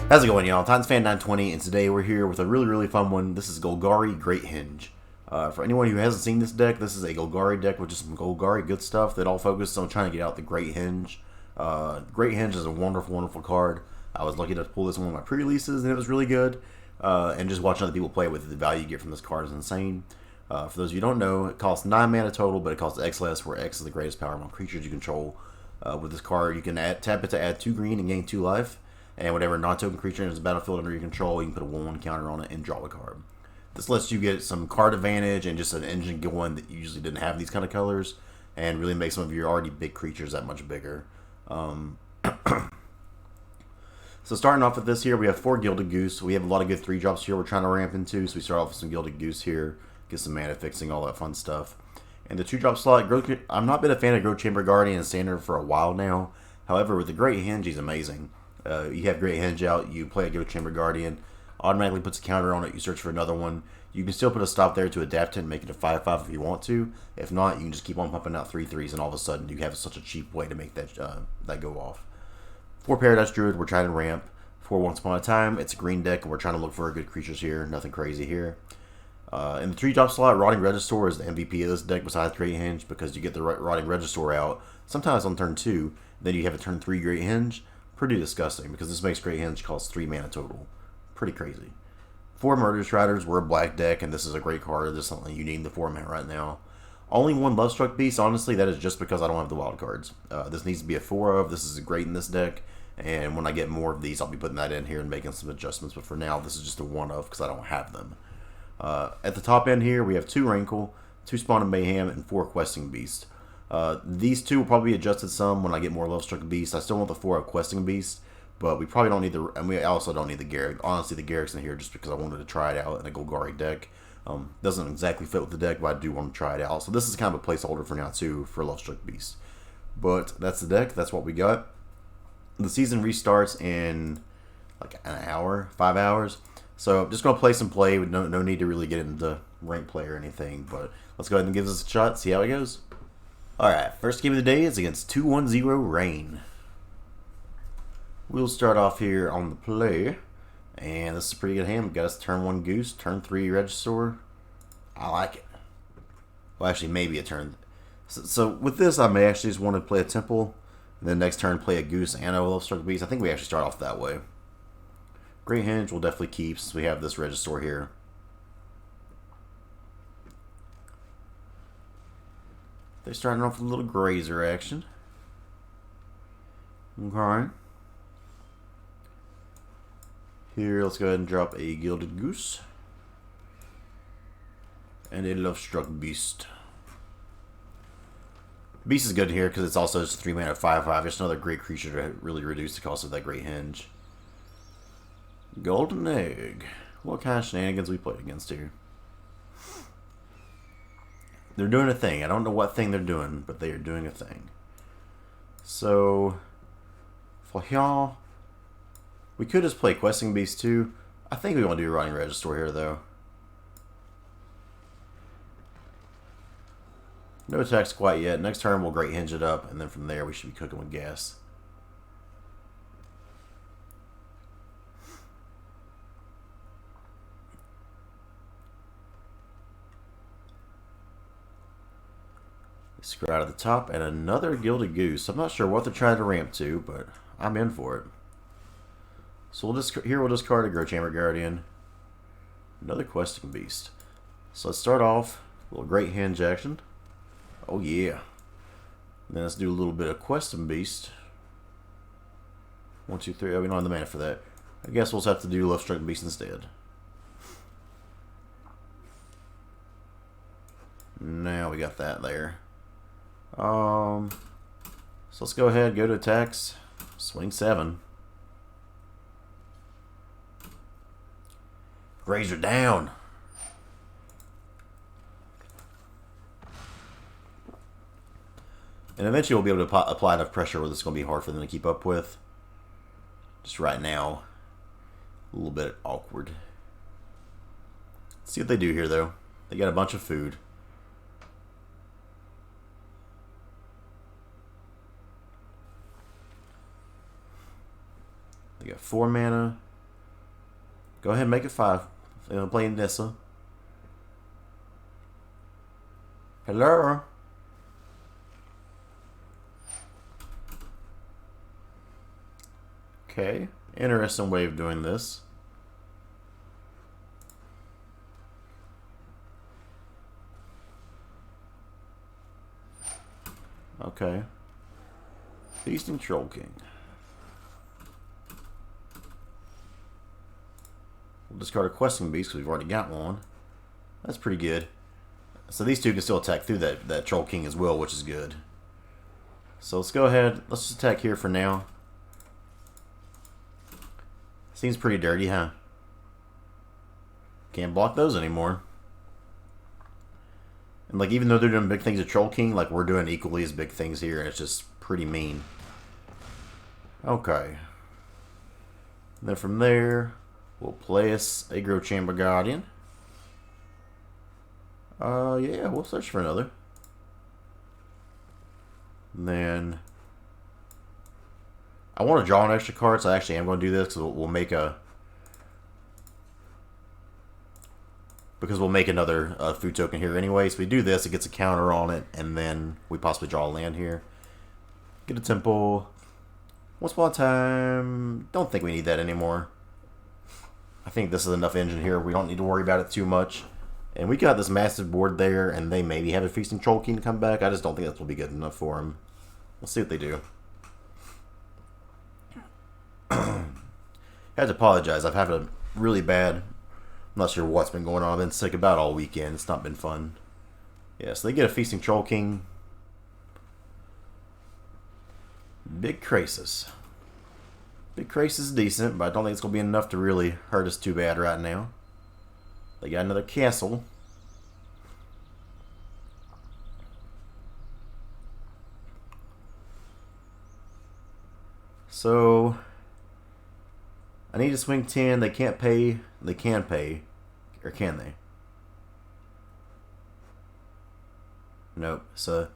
How's it going, y'all? TitansFan920, and today we're here with a really fun one. This is Golgari Great Henge. For anyone who hasn't seen this deck, this is a Golgari deck with just some Golgari good stuff that all focuses on trying to get out the Great Henge. Great Henge is a wonderful card. I was lucky to pull this in one of my pre-releases, and it was really good. And just watching other people play with it, the value you get from this card is insane. For those of you who don't know, it costs 9 mana total, but it costs X less, where X is the greatest power among creatures you control. With this card, you can tap it to add 2 green and gain 2 life. And whatever non-token creature is a battlefield under your control, you can put a 1/1 counter on it and draw a card. This lets you get some card advantage and just an engine going that you usually didn't have these kind of colors, and really make some of your already big creatures that much bigger. So starting off with this here, we have 4 Gilded Goose. We have a lot of good 3-drops here we're trying to ramp into, so we start off with some Gilded Goose here, get some mana fixing, all that fun stuff. And the 2-drop slot, I've not been a fan of Growth Chamber Guardian and Standard for a while now. However, with the Great Henge, he's amazing. You have Great Henge out, you play a Growth Chamber Guardian, automatically puts a counter on it, you search for another one. You can still put a stop there to adapt it and make it a 5/5 if you want to. If not, you can just keep on pumping out 3/3s, and all of a sudden you have such a cheap way to make that that go off. 4 Paradise Druid, we're trying to ramp. 4 Once Upon a Time, it's a green deck, and we're trying to look for good creatures here, nothing crazy here. In the 3-drop slot, Rotting Regisaur is the MVP of this deck besides Great Henge, because you get the Rotting Regisaur out, sometimes on turn 2, then you have a turn 3 Great Henge. Pretty disgusting, because this makes Great Henge cost 3 mana total. Pretty crazy. 4 Murderous Riders, we're a black deck, and this is a great card. This is something you need in the format right now. Only 1 Lovestruck Beast, honestly, that is just because I don't have the wild cards. This needs to be a 4 of, this is great in this deck, and when I get more of these, I'll be putting that in here and making some adjustments, but for now, this is just a 1 of, because I don't have them. At the top end here, we have 2 Rankle, 2 Spawn of Mayhem, and 4 Questing Beast. These 2 will probably be adjusted some when I get more Lovestruck Beast. I still want the 4 of Questing Beast, but we probably don't need the, and we also don't need the Garrick. Honestly, the Garrick's in here just because I wanted to try it out in a Golgari deck. Doesn't exactly fit with the deck, but I do want to try it out. So this is kind of a placeholder for now too for Lovestruck Beast. But that's the deck. That's what we got. The season restarts in like an hour, 5 hours. So I'm just gonna play some play with no need to really get into rank play or anything. But let's go ahead and give this a shot. See how it goes. Alright, first game of the day is against 210 Rain. We'll start off here on the play. And this is a pretty good hand. We got us turn 1 Goose, turn 3 Regisaur. I like it. Well, actually, maybe a turn. So with this, I may actually just want to play a Temple. And then next turn, play a Goose and a Lovestruck Beast. I think we actually start off that way. Great Henge we'll definitely keep since we have this Regisaur here. They're starting off with a little Grazer action. Okay. Here, let's go ahead and drop a Gilded Goose. And a Lovestruck Beast. Beast is good here because it's also just 3 mana 5/5. Just another great creature to really reduce the cost of that Great Henge. Golden Egg. What kind of shenanigans we played against here? They're doing a thing. I don't know what thing they're doing, but they are doing a thing. So, for y'all, we could just play Questing Beast too. I think we want to do Rotting Regisaur here, though. No attacks quite yet. Next turn, we'll Great Henge it up, and then from there, we should be cooking with gas. Screw out of the top, and another Gilded Goose. I'm not sure what they're trying to ramp to, but I'm in for it. So we'll discard a Growth Chamber Guardian. Another Questing Beast. So let's start off a little Great Henge action. Oh yeah. And then let's do a little bit of Questing Beast. 1, 2, 3. Oh, we don't have the mana for that. I guess we'll just have to do Lovestruck Beast instead. Now we got that there. So let's go ahead, go to attacks, swing 7. Grazer down. And eventually we'll be able to apply enough pressure where this is going to be hard for them to keep up with. Just right now, a little bit awkward. Let's see what they do here, though. They got a bunch of food. They got 4 mana. Go ahead and make it 5. Playing Nissa. Hello? Okay. Interesting way of doing this. Okay. Feasting Troll King. We'll discard a Questing Beast because we've already got one. That's pretty good. So these two can still attack through that Troll King as well, which is good. So let's go ahead. Let's just attack here for now. Seems pretty dirty, huh? Can't block those anymore. And like, even though they're doing big things at Troll King, like, we're doing equally as big things here, and it's just pretty mean. Okay. And then from there, we'll place Aggro Chamber Guardian. Yeah, we'll search for another. And then I want to draw an extra card, so I actually am going to do this because we'll make a another food token here anyway. So we do this, it gets a counter on it, and then we possibly draw a land here. Get a temple. Once upon a time. Don't think we need that anymore. I think this is enough engine here. We don't need to worry about it too much. And we got this massive board there, and they maybe have a Feasting Troll King to come back. I just don't think that will be good enough for them. We'll see what they do. I had to apologize. I've had a really bad... I'm not sure what's been going on. I've been sick about all weekend. It's not been fun. Yeah, so they get a Feasting Troll King. Big Krasis. Big Krasis is decent, but I don't think it's going to be enough to really hurt us too bad right now. They got another castle. So I need to swing 10. They can't pay. They can pay. Or can they? Nope. So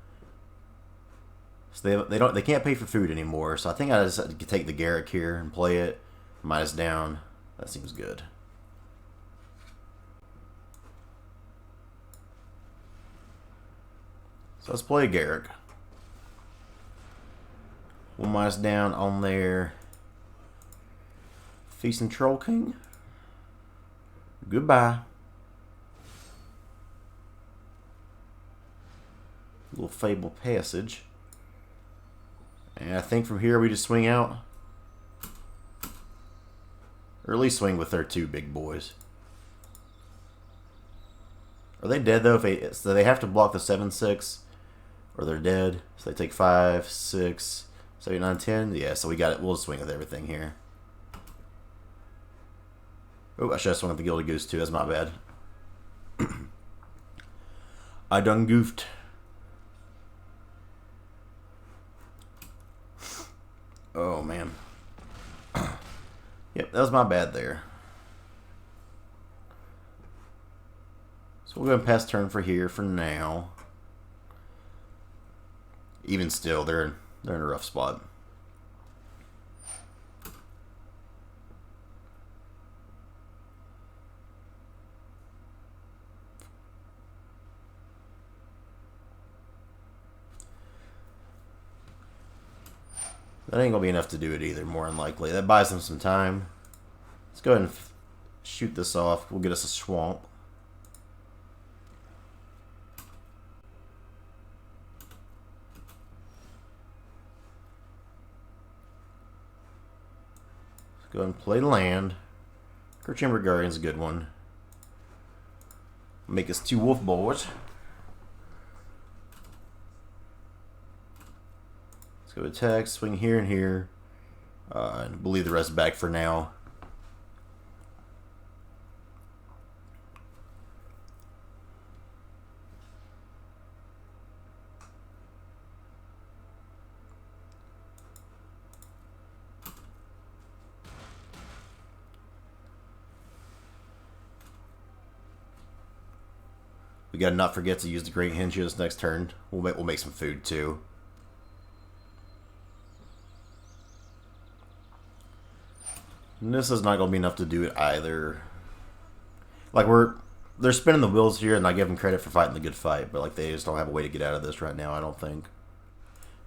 they can't pay for food anymore. So I think I just have to take the Garrick here and play it. Minus down. That seems good. So let's play Garrick. 1 minus down on their Feasting Troll King. Goodbye. Little Fable Passage. And I think from here we just swing out. Or at least swing with their 2 big boys. Are they dead though? So they have to block the 7/6. Or they're dead. So they take 5, 6, 7, 9, 10. Yeah, so we got it. We'll just swing with everything here. Oh, I should have swung with the Gilded Goose too. That's my bad. I done goofed. Oh, man. Yep, that was my bad there. So we'll go ahead and pass turn for here for now. Even still, they're in a rough spot. That ain't gonna be enough to do it either, more than likely. That buys them some time. Let's go ahead and shoot this off. We'll get us a swamp. Let's go ahead and play land. Chamber Guardian's a good one. Make us 2 wolf boys. Go attack, swing here and here, and we'll leave the rest back for now. We gotta not forget to use the Great Henge this next turn. We'll make some food too. And this is not going to be enough to do it either. Like, they're spinning the wheels here, and I give them credit for fighting the good fight, but like they just don't have a way to get out of this right now, I don't think.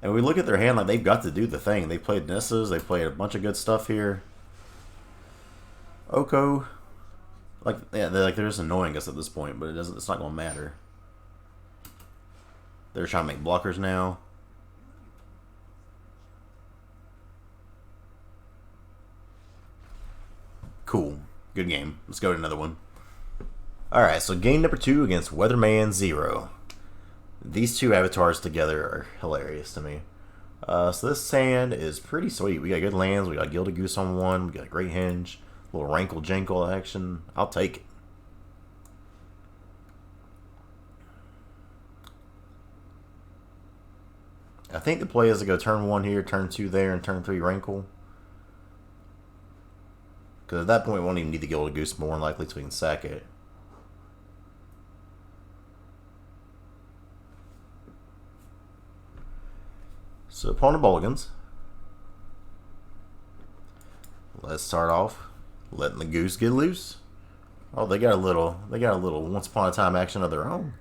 And we look at their hand, like they've got to do the thing. They played Nisses, they played a bunch of good stuff here. Oko, like yeah, they're just annoying us at this point, but it's not going to matter. They're trying to make blockers now. Cool, good game. Let's go to another one. Alright, so game number 2 against Weatherman 0. These two avatars together are hilarious to me. So this hand is pretty sweet. We got good lands, we got Gilded Goose on one, we got a Great Henge, a little Rankle Jankle action. I'll take it. I think the play is to go turn 1 here, turn 2 there, and turn 3 Rankle. Because at that point we won't even need the Gilded Goose more than likely, so we can sack it. So opponent mulligans. Let's start off letting the goose get loose. Oh, they got a little once upon a time action of their own.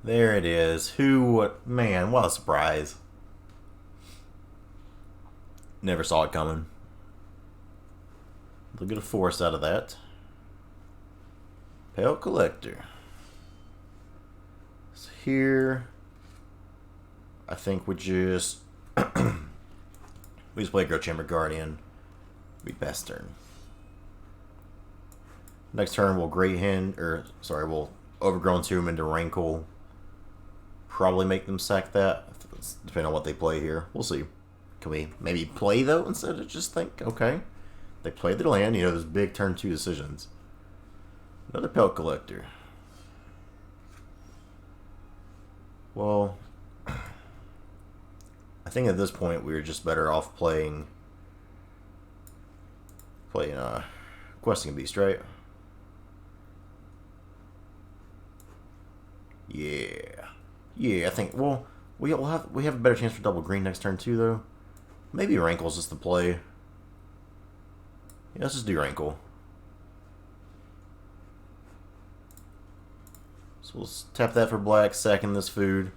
There it is. Man, what a surprise. Never saw it coming. They'll get a force out of that. Pale Collector. So here, I think we just play Growth Chamber Guardian. We pass turn. Next turn we'll we'll Overgrown Tomb into Rankle. Probably make them sack that, depending on what they play here. We'll see. Can we maybe play though instead of just think? Okay. They played their land, those big turn 2 decisions. Another Pelt Collector. Well, I think at this point we were just better off playing Questing Beast, right? Yeah, I think we have a better chance for double green next turn too though. Maybe Rankle's just the play. Yeah, let's just do Rankle. So we'll tap that for black, sacking this food.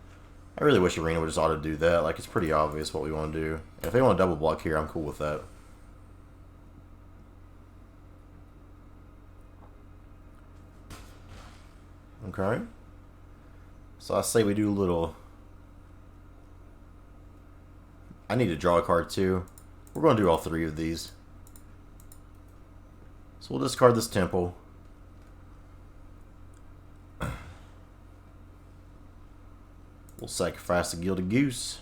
I really wish Arena would just auto do that. Like, it's pretty obvious what we want to do. And if they want to double block here, I'm cool with that. Okay. So I say we do a little... I need to draw a card too. We're going to do all 3 of these. So we'll discard this Temple. We'll sacrifice the Gilded Goose.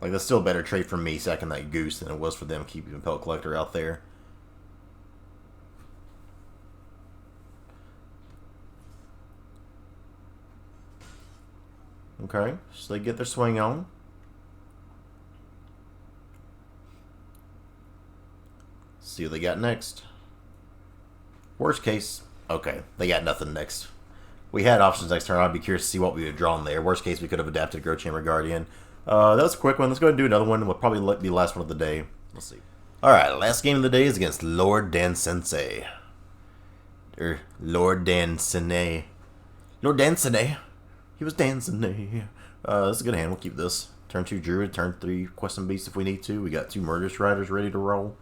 Like, that's still a better trade for me sacking that Goose than it was for them keeping Pelt Collector out there. Okay, so they get their swing on. See what they got next. Worst case, okay, they got nothing next. We had options next turn. I'd be curious to see what we would have drawn there. Worst case, we could have adapted Growth Chamber Guardian. That was a quick one. Let's go ahead and do another one. We'll probably be the last one of the day. Let's see. Alright, last game of the day is against Lord Dan Sensei. Or Lord Dan Sene. Lord Dan Sene. He was dancing. This is a good hand. We'll keep this. Turn 2 Druid, turn 3 Questing Beast if we need to. We got 2 Murderous Riders ready to roll.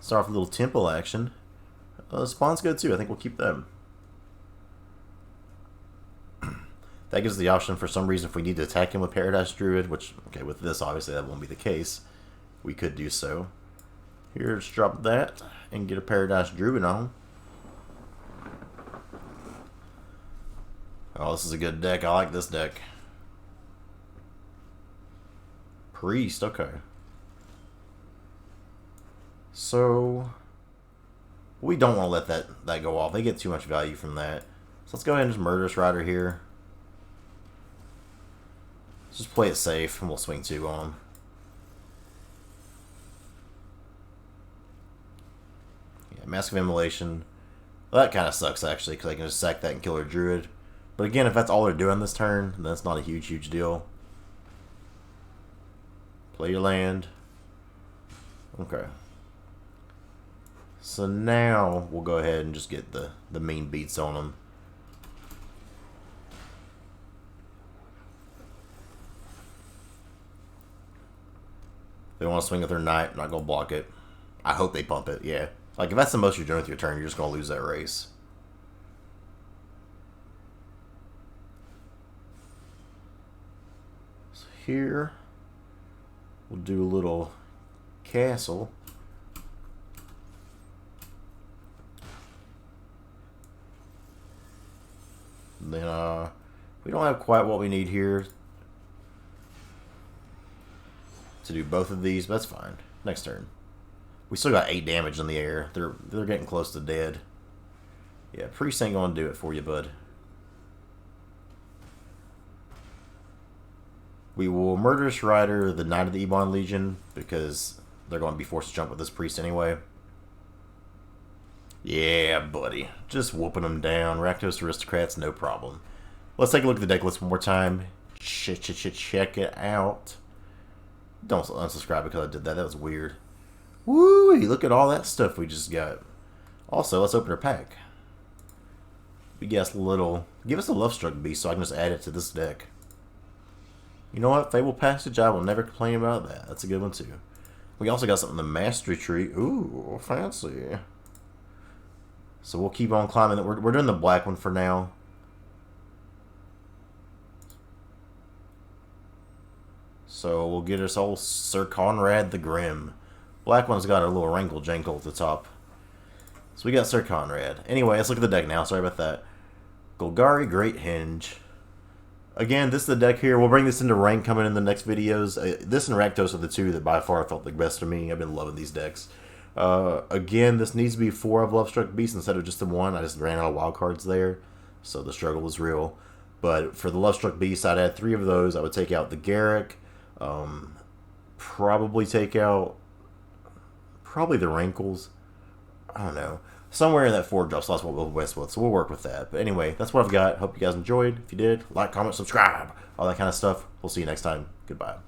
Start off with a little Temple action. Spawn's good too. I think we'll keep them. That gives the option for some reason if we need to attack him with Paradise Druid, which, okay, with this obviously that won't be the case. We could do so. Here, just drop that and get a Paradise Druid on. Oh, this is a good deck. I like this deck. Priest, okay. So, we don't want to let that go off. They get too much value from that. So let's go ahead and just Murderous Rider here. Let's just play it safe, and we'll swing 2 on them. Yeah, Mask of Immolation. Well, that kind of sucks, actually, because I can just sack that and kill her Druid. But again, if that's all they're doing this turn, then that's not a huge deal. Play your land. Okay. So now we'll go ahead and just get the mean beats on them. They want to swing with their knight, I'm not going to block it. I hope they pump it, yeah. Like, if that's the most you're doing with your turn, you're just going to lose that race. So here, we'll do a little castle. And then, we don't have quite what we need here to do both of these, but that's fine. Next turn. We still got 8 damage in the air. They're getting close to dead. Yeah, priest ain't gonna do it for you, bud. We will Murderous Rider the Knight of the Ebon Legion because they're going to be forced to jump with this priest anyway. Yeah, buddy. Just whooping them down. Rakdos Aristocrats, no problem. Let's take a look at the deck list one more time. Check it out. Don't unsubscribe because I did that. That was weird. Woo! Look at all that stuff we just got. Also, let's open our pack. We guess little. Give us a Lovestruck Beast so I can just add it to this deck. You know what? Fable Passage, I will never complain about that. That's a good one too. We also got something in the Mastery Tree. Ooh, fancy. So we'll keep on climbing it. We're doing the black one for now. So we'll get us old Sir Conrad the Grim. Black one's got a little rankle jankle at the top. So we got Sir Conrad. Anyway, let's look at the deck now. Sorry about that. Golgari Great Henge. Again, this is the deck here. We'll bring this into rank coming in the next videos. This and Rakdos are the two that by far felt the best to me. I've been loving these decks. Again, this needs to be 4 of Lovestruck Beast instead of just the 1. I just ran out of wild cards there, so the struggle was real. But for the Lovestruck Beast, I'd add 3 of those. I would take out the Garrick. Probably take out the Rankles. I don't know. Somewhere in that 4-drop slot's what we'll west with, so we'll work with that. But anyway, that's what I've got. Hope you guys enjoyed. If you did, like, comment, subscribe, all that kind of stuff. We'll see you next time. Goodbye.